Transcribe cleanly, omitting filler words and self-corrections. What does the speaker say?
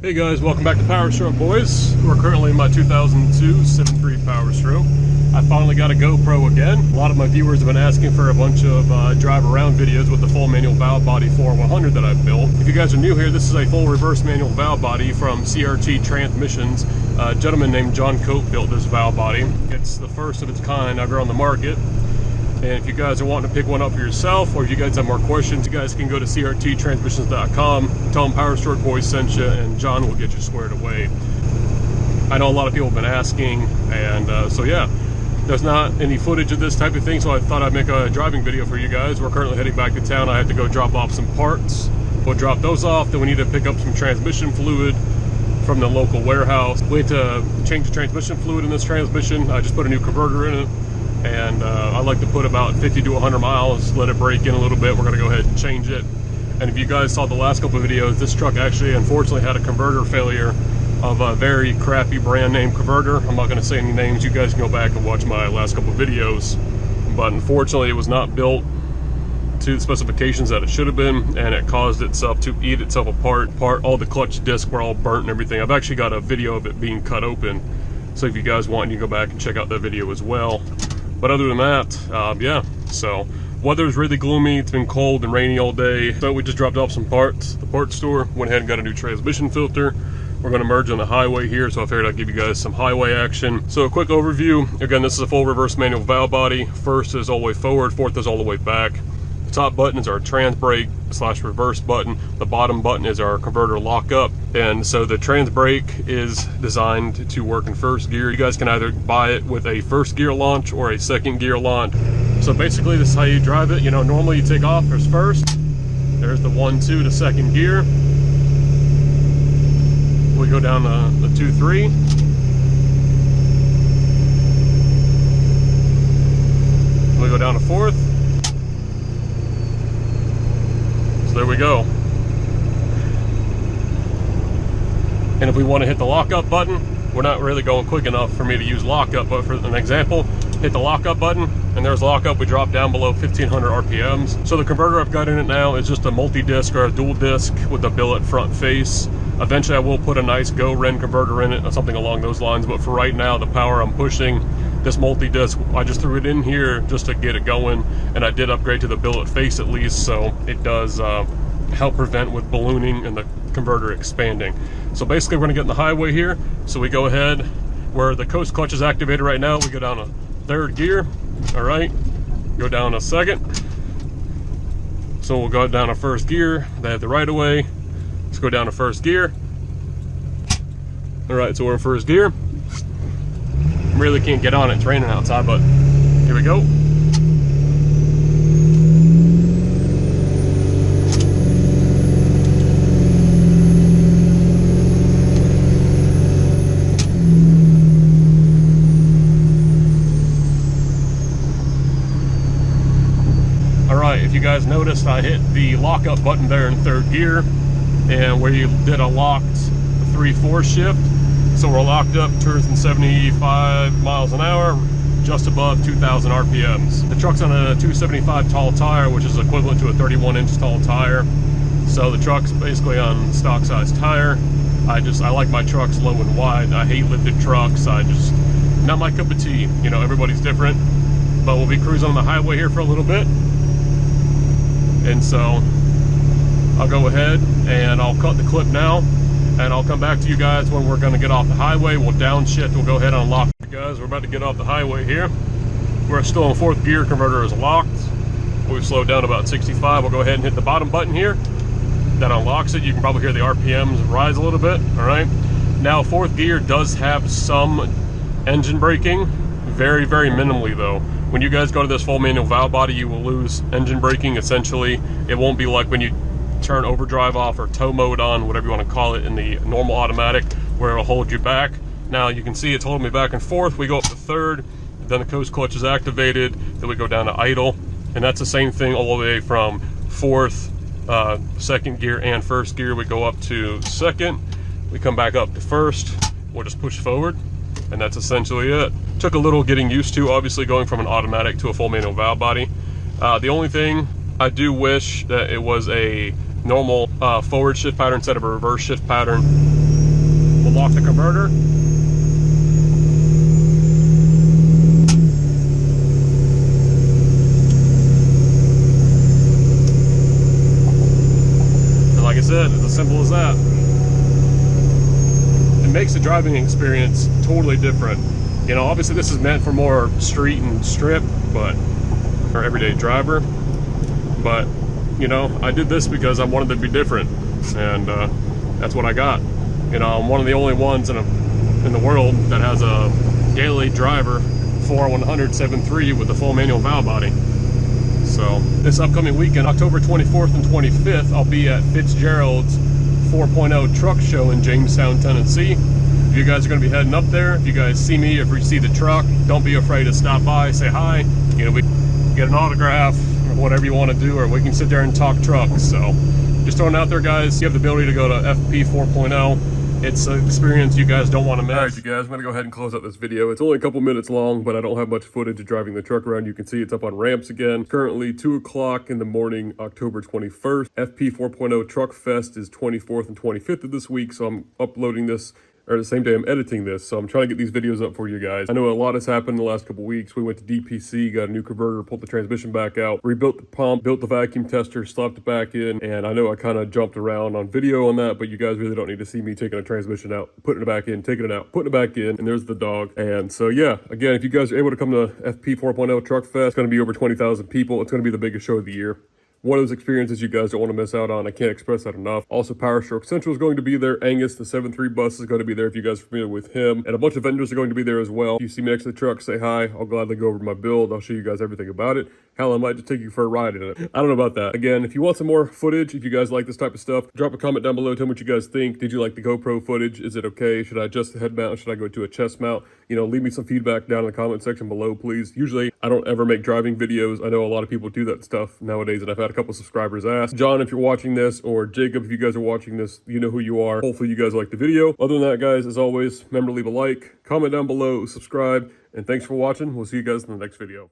Hey guys, welcome back to Powerstroke, boys. We're currently in my 2002 7.3 Powerstroke. I finally got a GoPro again. A lot of my viewers have been asking for a bunch of drive around videos with the full manual valve body 4-100 that I've built. If you guys are new here, this is a full reverse manual valve body from CRT Transmissions. A gentleman named John Cope built this valve body. It's the first of its kind ever on the market. And if you guys are wanting to pick one up for yourself, or if you guys have more questions, you guys can go to crttransmissions.com, tell them Powerstroke Boys sent you, and John will get you squared away. I know a lot of people have been asking, and so yeah, there's not any footage of this type of thing, so I thought I'd make a driving video for you guys. We're currently heading back to town. I had to go drop off some parts. We'll drop those off, then we need to pick up some transmission fluid from the local warehouse. We had to change the transmission fluid in this transmission. I just put a new converter in it. And I like to put about 50 to 100 miles, let it break in a little bit. We're going to go ahead and change it. And if you guys saw the last couple of videos, this truck actually unfortunately had a converter failure of a very crappy brand name converter. I'm not going to say any names. You guys can go back and watch my last couple of videos. But unfortunately, it was not built to the specifications that it should have been, and it caused itself to eat itself apart. All the clutch discs were all burnt and everything. I've actually got a video of it being cut open. So if you guys want, you can go back and check out that video as well. But other than that, yeah, so weather's really gloomy. It's been cold and rainy all day. So we just dropped off some parts at the parts store, went ahead and got a new transmission filter. We're going to merge on the highway here, so I figured I'd give you guys some highway action. So a quick overview. Again, this is a full reverse manual valve body. First is all the way forward, fourth is all the way back. The top button is our trans brake / reverse button. The bottom button is our converter lockup. And so the trans brake is designed to work in first gear. You guys can either buy it with a first gear launch or a second gear launch. So basically this is how you drive it. You know, normally you take off, there's first, there's the 1-2 to second gear. We go down the 2-3. We go down to fourth. So there we go. And if we want to hit the lockup button, we're not really going quick enough for me to use lockup, but for an example, hit the lockup button, and there's lockup. We drop down below 1500 RPMs. So the converter I've got in it now is just a multi-disc or a dual disc with a billet front face. Eventually I will put a nice Go-Ren converter in it or something along those lines, but for right now, the power I'm pushing, this multi-disc, I just threw it in here just to get it going, and I did upgrade to the billet face at least, so it does help prevent with ballooning and the converter expanding. So basically we're gonna get in the highway here, so we go ahead, where the coast clutch is activated right now, we go down to third gear, all right, go down a second. So we'll go down to first gear, they have the right of way, let's go down to first gear. All right, so we're in first gear. Really can't get on it, it's raining outside, but here we go. All right, if you guys noticed, I hit the lockup button there in third gear, and where you did a locked 3/4 shift. So we're locked up 275 miles an hour, just above 2000 RPMs. The truck's on a 275 tall tire, which is equivalent to a 31-inch tall tire. So the truck's basically on stock size tire. I like my trucks low and wide. I hate lifted trucks. Not my cup of tea. You know, everybody's different. But we'll be cruising on the highway here for a little bit. And so I'll go ahead and I'll cut the clip now. And I'll come back to you guys when we're going to get off the highway. We'll downshift, we'll go ahead and unlock. Guys, we're about to get off the highway here. We're still in fourth gear, converter is locked. We've slowed down about 65. We'll go ahead and hit the bottom button here. That unlocks it. You can probably hear the RPMs rise a little bit, all right? Now, fourth gear does have some engine braking, very, very minimally though. When you guys go to this full manual valve body, you will lose engine braking essentially. It won't be like when you turn overdrive off or tow mode on, whatever you want to call it, in the normal automatic, where it'll hold you back. Now you can see it's holding me back and forth. We go up to third, then the coast clutch is activated, then we go down to idle, and that's the same thing all the way from fourth, second gear and first gear. We go up to second, we come back up to first, we'll just push forward, and that's essentially it. Took a little getting used to, obviously, going from an automatic to a full manual valve body. The only thing I do wish that it was a normal forward shift pattern instead of a reverse shift pattern. We'll lock the converter. And like I said, it's as simple as that. It makes the driving experience totally different. You know, obviously this is meant for more street and strip, but for everyday driver. But, you know, I did this because I wanted to be different, and that's what I got. You know, I'm one of the only ones in the world that has a daily driver 4/100 7.3 with a full manual valve body. So this upcoming weekend, October 24th and 25th, I'll be at Fitzgerald's 4.0 truck show in Jamestown, Tennessee. If you guys are going to be heading up there, if you guys see me, if you see the truck, don't be afraid to stop by, say hi. You know, we get an autograph or whatever you want to do, or we can sit there and talk trucks. So just throwing it out there, guys. You have the ability to go to FP 4.0. It's an experience you guys don't want to miss. All right, you guys, I'm going to go ahead and close out this video. It's only a couple minutes long, but I don't have much footage of driving the truck around. You can see it's up on ramps again. Currently 2 o'clock in the morning, October 21st. FP 4.0 Truck Fest is 24th and 25th of this week, so I'm uploading this or the same day I'm editing this, so I'm trying to get these videos up for you guys. I know a lot has happened in the last couple weeks. We went to DPC, got a new converter, pulled the transmission back out, rebuilt the pump, built the vacuum tester, slapped it back in, and I know I kind of jumped around on video on that, but you guys really don't need to see me taking a transmission out, putting it back in, taking it out, putting it back in, and there's the dog. And so yeah, again, if you guys are able to come to FP 4.0 Truck Fest, it's going to be over 20,000 people. It's going to be the biggest show of the year. One of those experiences you guys don't want to miss out on. I can't express that enough. Also, Powerstroke Central is going to be there. Angus, the 7.3 bus, is going to be there if you guys are familiar with him. And a bunch of vendors are going to be there as well. If you see me next to the truck, say hi. I'll gladly go over my build. I'll show you guys everything about it. Hell, I might just take you for a ride in it. I don't know about that. Again, if you want some more footage, if you guys like this type of stuff, drop a comment down below. Tell me what you guys think. Did you like the GoPro footage? Is it okay? Should I adjust the head mount? Should I go to a chest mount? You know, leave me some feedback down in the comment section below, please. Usually, I don't ever make driving videos. I know a lot of people do that stuff nowadays, and I've had a couple subscribers ask. John, if you're watching this, or Jacob, if you guys are watching this, you know who you are. Hopefully, you guys like the video. Other than that, guys, as always, remember to leave a like, comment down below, subscribe, and thanks for watching. We'll see you guys in the next video.